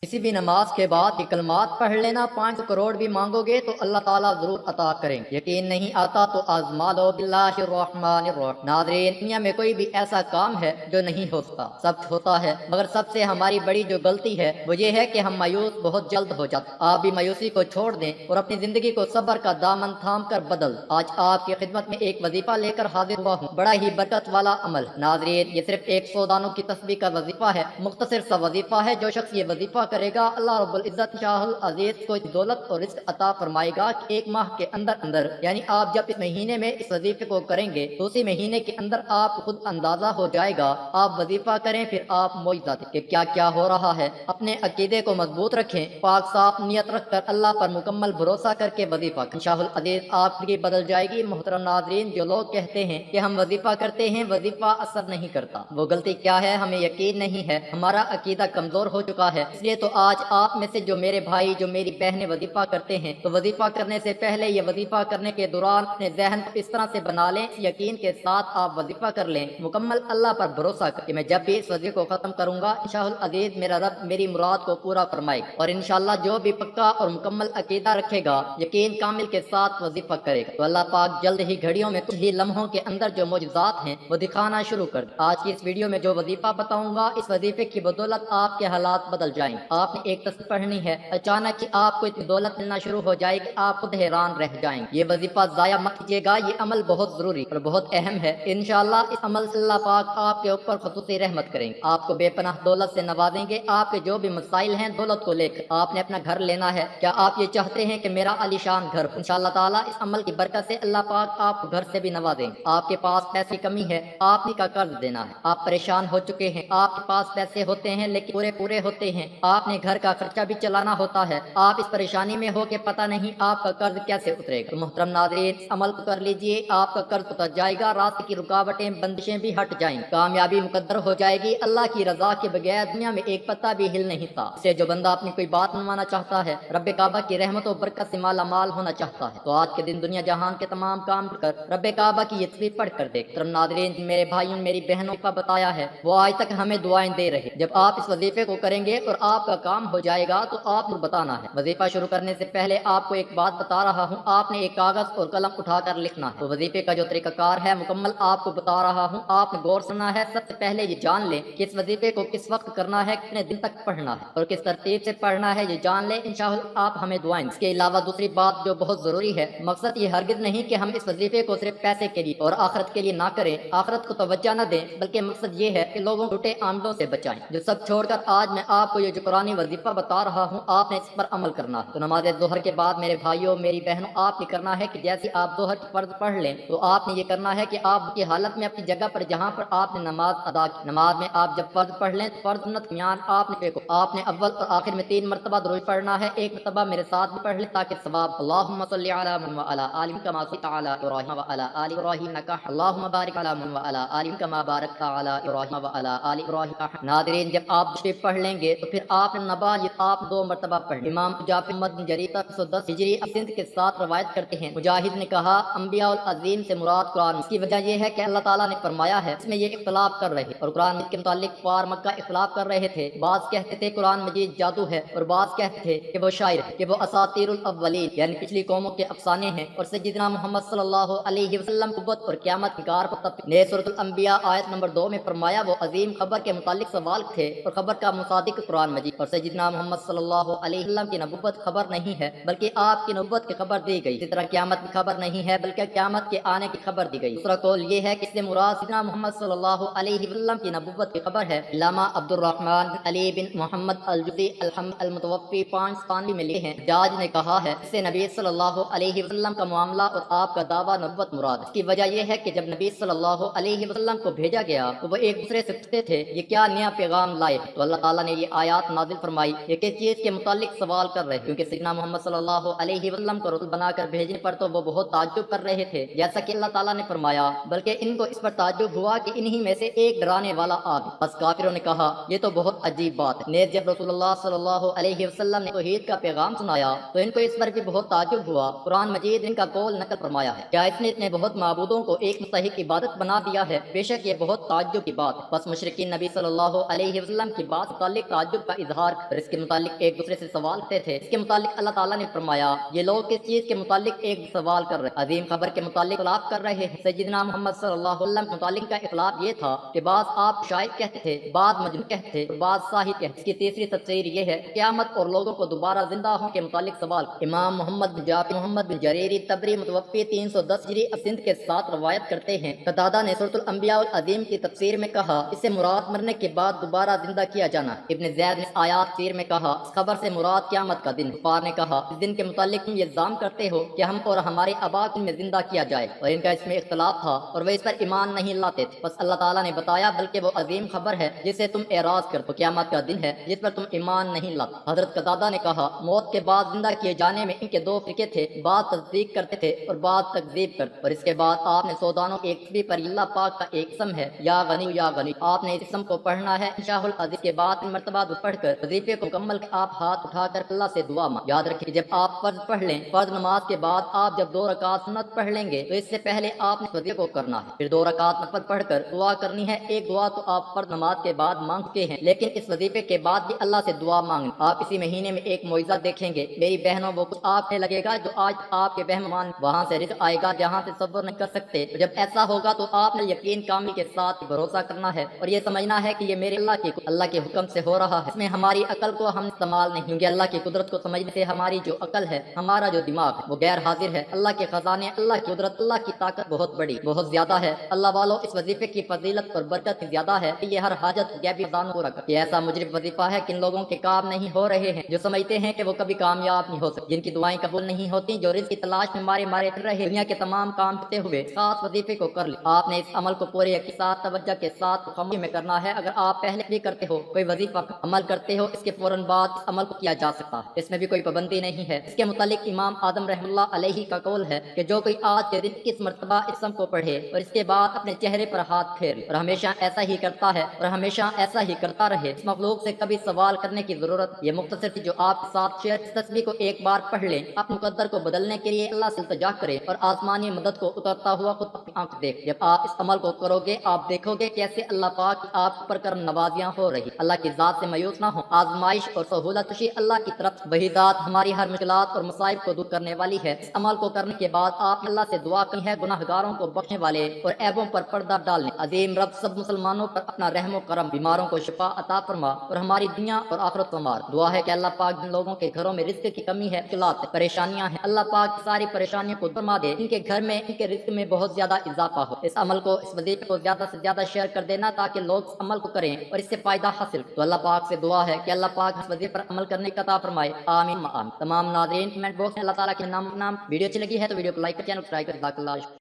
किसी भी नमाज के बाद ये कलमात पढ़ लेना, 5 करोड़ भी मांगोगे तो अल्लाह ताला जरूर अता करेंगे। यकीन नहीं आता तो आज़मा लो। बिस्मिल्लाहिर्रहमानिर्रहीम। नाज़रीन, दुनिया में कोई भी ऐसा काम है जो नहीं होता, सब होता है, मगर सबसे हमारी बड़ी जो गलती है वो ये है कि हम मायूस बहुत जल्द हो जाते। आप भी मायूसी को छोड़ दें और अपनी जिंदगी को सब्र का दामन थाम कर बदल। आज आपकी खिदमत में एक वजीफा लेकर हाजिर हुआ हूँ, बड़ा ही बरकत वाला अमल। नाज़रीन, ये सिर्फ 100 दानों की तस्बीह का वजीफा है, मुख्तसर सा वजीफा है। जो शख्स ये वजीफा करेगा, अल्लाह रब्बुल इज्जत शाहुल अजीज को दौलत और रिज़्क अता फरमाएगा कि एक माह के अंदर अंदर, यानी आप जब इस महीने में इस वजीफे को करेंगे तो उसी महीने के अंदर आप खुद अंदाजा हो जाएगा। आप वजीफा करें, फिर आप मुआज़ा दें कि क्या क्या हो रहा है। अपने अकीदे को मजबूत रखें, पाक साफ नियत रखकर अल्लाह पर मुकम्मल भरोसा करके वजीफा करें। शाहुल अजीज आपकी बदल जाएगी। मोहतरम नाज़रीन, जो लोग कहते हैं कि हम वजीफा करते हैं, वजीफा असर नहीं करता, वो गलती क्या है? हमें यकीन नहीं है, हमारा अकीदा कमजोर हो चुका है। इसलिए तो आज आप में से जो मेरे भाई, जो मेरी बहनें वजीफा करते हैं, तो वजीफा करने से पहले, ये वजीफा करने के दौरान अपने जहन को इस तरह से बना लें, यकीन के साथ आप वजीफा कर लें, मुकम्मल अल्लाह पर भरोसा कर कि मैं जब भी इस वजीफे को खत्म करूंगा, इंशाअल्लाह अजीज मेरा रब मेरी मुराद को पूरा फरमाएगा। और इंशाअल्लाह जो भी पक्का और मुकम्मल अकीदा रखेगा, यकीन कामिल के साथ वजीफा करेगा, तो अल्लाह पाक जल्द ही घड़ियों में, कुछ ही लम्हों के अंदर जो मौजूदात हैं वो दिखाना शुरू कर दे। आज की इस वीडियो में जो वजीफा बताऊंगा, इस वजीफे की बदौलत आपके हालात बदल जाएंगे। आपने एक तस्बीह पढ़नी है, अचानक ही आपको इतनी दौलत मिलना शुरू हो जाएगी, आप खुद हैरान रह जाएंगे। ये वजीफा जाया मत कीजिएगा, ये अमल बहुत जरूरी और बहुत अहम है। इंशाअल्लाह इस अमल से अल्लाह पाक आपके ऊपर खुसूसी रहमत करेंगे, आपको बेपनाह दौलत से नवाजेंगे। आपके जो भी मसाइल हैं दौलत को लेकर, आपने अपना घर लेना है, क्या आप ये चाहते हैं कि मेरा आलीशान घर हो? इंशाअल्लाह ताला इस अमल की बरकत से अल्लाह पाक आपको घर से भी नवाजेंगे। आपके पास पैसे की कमी है, आपने का कर्ज देना है, आप परेशान हो चुके हैं, आपके पास पैसे होते हैं लेकिन पूरे होते हैं, आपने घर का खर्चा भी चलाना होता है, आप इस परेशानी में हो कि पता नहीं आपका कर्ज कैसे उतरेगा। तो मोहतरम नाज़रीन, इस अमल को कर लीजिए, आपका कर्ज उतर जाएगा, रास्ते की रुकावटें बंदिशें भी हट जाएंगी, कामयाबी मुकद्दर हो जाएगी। अल्लाह की रजा के बगैर दुनिया में एक पत्ता भी हिल नहीं था। इससे जो बंदा अपनी कोई बात मनवाना चाहता है, रब्बे काबा की रहमत और बरकत से माला माल होना चाहता है, तो आज के दिन दुनिया जहान के तमाम काम कर रब्बे काबा की ये तस्बीह पढ़ कर देख। मोहतरम नाज़रीन, मेरे भाइयों मेरी बहनों का बताया है, वो आज तक हमें दुआएं दे रहे। जब आप इस वजीफे को करेंगे और आपका काम हो जाएगा तो आपको बताना है। वजीफा शुरू करने से पहले आपको एक बात बता रहा हूँ, आपने एक कागज और कलम उठाकर लिखना है। तो वजीफे का जो तरीकाकार है मुकम्मल आपको बता रहा हूँ, आपने गौर सुनना है। सबसे पहले ये जान लें कि इस वजीफे को किस वक्त करना है, कितने दिन तक पढ़ना है और किस तरतीब से पढ़ना है, ये जान लें। इंशाअल्लाह आप हमें दुआएं। इसके अलावा दूसरी बात जो बहुत जरूरी है, मकसद ये हरगिज नहीं कि हम इस वजीफे को सिर्फ पैसे के लिए और आखिरत के लिए ना करें, आखिरत को तवज्जो न दें, बल्कि मकसद ये है कि लोगों को झूठे आमलों से बचाएं। जो सब छोड़कर आज मैं आपको ये जो कुरानी वजीफा बता रहा हूँ, आपने इस पर अमल करना है। तो नमाज जोहर के बाद मेरे भाइयों मेरी बहनों, आपने करना है कि जैसे आप जोहर की फर्ज पढ़ लें, तो आपने ये करना है कि आपकी हालत में अपनी जगह पर जहाँ पर आपने नमाज अदा की, नमाज में आप जब फर्ज पढ़ लें तो फर्ज सुन्नत मियान आपने देखो, आपने अव्वल और आखिर में 3 मरतबा दुरूद पढ़ना है। एक मरतबा मेरे साथ भी पढ़ ले ताकि सवाब। अल्लाहुम्मा सल्ली अला मुहम्मद व अला आलि कमा सल्लैता अला इब्राहीम व अला आलि इब्राहीम इन्नका अल्लाहुम्मा बारिक अला मुहम्मद व अला आलि कमा बारकता अला इब्राहीम व अला आलि इब्राहीम। नाज़रीन, जब आप दुरूद पढ़ लेंगे तो फिर आपने नमाज आप 2 मरतबा पढ़। इमाम जाफर मोहम्मद बिन जरीर 110 हिजरी सिंध के साथ रवायत करते हैं, मुजाहिद ने कहा अंबिया और अजीम से मुराद कुरान। इसकी वजह यह है कि अल्लाह ताला ने फरमाया है, इसमें ये इख्तलाफ कर रहे और कुरान के मुतालिक कुफार मक्का इख्तलाफ कर रहे थे। बाज कहते थे कुरान मजीद जादू है और बाज कहते थे कि वो शायर है, कि वो असातीरुल अव्वलीन यानी पिछली कौमों के अफसाने हैं। और सय्यदना मोहम्मद सल्लल्लाहु अलैहि वसल्लम कुव्वत और क़यामत की गार पर तब ने सूरतुल अंबिया आयत नंबर 2 में फरमाया वो अजीम खबर के मुतालिक सवाल थे और खबर का मुसादिक कुरान मजीद। और सय्यदना मोहम्मद सल्लल्लाहु अलैहि वसल्लम की नबुव्वत खबर नहीं है बल्कि आपकी नबुव्वत की खबर दी गई। इसी तरह क़यामत की खबर नहीं है बल्कि क़यामत के आने की खबर दी गई। दूसरा कौल ये है कि इससे मुराद सय्यदना मोहम्मद सल्लल्लाहु अलैहि वसल्लम की नबुव्वत की खबर है। इल्लामा अब्दुर रहमान बिन अली बिन मोहम्मद अल-जुज़ी अल-मुतवफ़्फ़ी 5 में लिखे हैं, जाज ने कहा है इससे नबी सल्लल्लाहु अलैहि वसल्लम का मामला और आपका दावा नबुव्वत मुराद। इसकी वजह यह है कि जब नबी सल्लल्लाहु अलैहि वसल्लम को भेजा गया तो वो एक दूसरे से पूछते थे ये क्या नया पैगाम लाए, तो अल्लाह ताला ने ये आयत नाजिल फरमाई ये किस चीज के मुतालिक सवाल कर रहे, क्योंकि सय्यदना मोहम्मद सल्लल्लाहु अलैहि वसल्लम को रसूल बनाकर भेजने पर तो वो बहुत ताज्जुब कर रहे थे, जैसा कि अल्लाह ताला ने फरमाया, बल्कि इनको इस पर ताज्जुब हुआ कि इन्हीं में से एक डराने वाला आ गया। बस काफिरों ने कहा ये तो बहुत अजीब बात है। नेज़ जब रसूलुल्लाह सल्लल्लाहु अलैहि वसल्लम ने तौहीद का पैगाम सुनाया तो इनको इस पर भी बहुत ताज्जुब हुआ। कुरान मजीद इनका कौल नकल फरमाया है, क्या इसने इतने बहुत माबूदों को एक मुस्तहिक इबादत बना दिया है, बेशक ये बहुत ताज्जुब की बात है। बस मुशरिकीन नबी सल्लल्लाहु अलैहि वसल्लम की बात मुतालिक ताज्जुब का اظہار اور اس کے متعلق ایک دوسرے سے سوال کرتے تھے۔ اس کے متعلق اللہ تعالیٰ نے فرمایا یہ لوگ کس چیز کے متعلق ایک سوال کر رہے، عظیم خبر کے متعلق اختلاف کر رہے ہیں۔ سیدنا محمد صلی اللہ علیہ وسلم کے متعلق کا اختلاف یہ تھا کہ بعض آپ شاعر کہتے تھے، بعض مجنون کہتے تھے اور بعض ساحر کہتے تھے۔ اس کی تیسری تفسیر یہ ہے قیامت اور لوگوں کو دوبارہ زندہ ہونے کے متعلق سوال۔ امام محمد بن جریر طبری متوفی 310 ہجری سندھ کے ساتھ روایت کرتے ہیں، قتادہ نے سورۃ الانبیاء العظیم کی تفسیر میں کہا اس سے مراد مرنے کے بعد دوبارہ زندہ کیا جانا۔ ابن زید نے آیات تفسیر میں کہا اس خبر سے مراد قیامت کا دن۔ غفار نے کہا اس دن کے متعلق تم یہ الزام کرتے ہو کہ ہم اور ہمارے آباء کو میں زندہ کیا جائے، اور ان کا اس میں اختلاف تھا اور وہ اس پر ایمان نہیں لاتے تھے۔ بس اللہ تعالیٰ نے بتایا بلکہ وہ عظیم خبر ہے جس سے تم اعراض کرتے ہو، قیامت کا دن ہے جس پر تم ایمان نہیں لاتے۔ حضرت قتادہ نے کہا موت کے بعد زندہ کیے جانے میں ان کے دو فرقے تھے، بعض تصدیق کرتے تھے اور بعض تکذیب کرتے، اور اس کے بعد آپ نے سودانوں کی ایک تسبیح پر اللہ پاک کا ایک اسم ہے یا غنی یا غنی، آپ نے اس اسم کو پڑھنا ہے انشاء العزیز کے بعد ان مرتبہ پڑھ کر وظیفے کو مکمل آپ ہاتھ اٹھا کر اللہ سے دعا مانگ۔ یاد رکھیں جب آپ فرض پڑھ لیں، فرض نماز کے بعد آپ جب 2 رکعت سنت پڑھ لیں گے تو اس سے پہلے آپ نے وظیفے کو کرنا ہے، پھر 2 رکعت نفل پڑھ کر دعا کرنی ہے۔ ایک دعا تو آپ فرض نماز کے بعد مانگ چکے ہیں، لیکن اس وظیفے کے بعد بھی اللہ سے دعا مانگیں۔ آپ اسی مہینے میں ایک معجزہ دیکھیں گے میری بہنوں، وہ کچھ آپ نے لگے گا جو آج آپ کے بہن مان، وہاں سے رزق آئے گا جہاں سے تصور نہیں کر سکتے۔ جب ایسا ہوگا تو آپ نے یقین کامل کے ساتھ بھروسہ کرنا ہے اور یہ سمجھنا ہے کہ یہ میرے اللہ کے حکم سے ہو رہا ہے، اس میں ہماری عقل کو ہم استعمال نہیں، کیونکہ اللہ کی قدرت کو سمجھنے سے ہماری جو عقل ہے، ہمارا جو دماغ ہے وہ غیر حاضر ہے۔ اللہ کے خزانے، اللہ کی قدرت، اللہ کی طاقت بہت بڑی، بہت زیادہ ہے۔ اللہ والوں اس وظیفے کی فضیلت اور برکت زیادہ ہے کہ یہ ہر حاجت غیبی خزانوں کو رکھا۔ یہ ایسا مجرب وظیفہ ہے کہ ان لوگوں کے کام نہیں ہو رہے ہیں جو سمجھتے ہیں کہ وہ کبھی کامیاب نہیں ہو سکتے، جن کی دعائیں قبول نہیں ہوتی، جو رزق کی تلاش میں مارے پھر رہے، دنیا کے تمام کام کرتے ہوئے خاص وظیفے کو کر لیں۔ آپ نے اس عمل کو پورے یقین کے ساتھ توجہ کے ساتھ خاموشی میں کرنا ہے۔ اگر آپ پہلے بھی کرتے ہو، کوئی وظیفہ عمل کرتے ہو، اس کے فوراً بعد اس عمل کو کیا جا سکتا ہے، اس میں بھی کوئی پابندی نہیں ہے۔ اس کے متعلق امام آدم رحمہ اللہ علیہ کا قول ہے کہ جو کوئی آج کے دن 21 مرتبہ اسم کو پڑھے اور اس کے بعد اپنے چہرے پر ہاتھ پھیر لے اور ہمیشہ ایسا ہی کرتا ہے اور ہمیشہ ایسا ہی کرتا رہے، اس مخلوق سے کبھی سوال کرنے کی ضرورت یہ مختصر تھی جو آپ کے ساتھ شیئر۔ اس تسبیح کو ایک بار پڑھ لیں، اپنے مقدر کو بدلنے کے لیے اللہ سے التجا کریں اور آسمانی مدد کو اترتا ہوا خود اپنی آنکھ دیکھ۔ جب آپ اس عمل کو کرو گے آپ دیکھو گے کیسے اللہ پاک آپ پر کرم نوازیاں ہو رہی۔ اللہ کی ذات سے مایوس نہ ہو، آزمائش اور سہولت خوشی اللہ کی طرف، وہی ذات ہماری ہر مشکلات اور مصائب کو دور کرنے والی ہے۔ اس عمل کو کرنے کے بعد آپ اللہ سے دعا کرنی ہے گناہ گاروں کو بخشنے والے اور عیبوں پر پردہ ڈالنے عظیم رب سب مسلمانوں پر اپنا رحم و کرم، بیماروں کو شفا عطا فرما اور ہماری دنیا اور آخرت سنوار۔ دعا ہے کہ اللہ پاک جن لوگوں کے گھروں میں رزق کی کمی ہے، مشکلات ہے، پریشانیاں ہیں، اللہ پاک ساری پریشانیوں کو فرما دے، ان کے گھر میں ان کے رزق میں بہت زیادہ اضافہ ہو۔ اس عمل کو، اس وظیفے کو زیادہ سے زیادہ شیئر کر دینا تاکہ لوگ اس عمل کو کریں اور اس سے فائدہ حاصل۔ تو اللہ پاک سے دعا ہے کہ اللہ پاک اس وظیفے پر عمل کرنے کا عطا فرمائے، آمین آمین۔ تمام ناظرین کمنٹ باکس میں اللہ تعالیٰ کے نام ویڈیو اچھی لگی ہے تو ویڈیو کو لائک کر چینل سبسکرائب کر، جزاک اللہ۔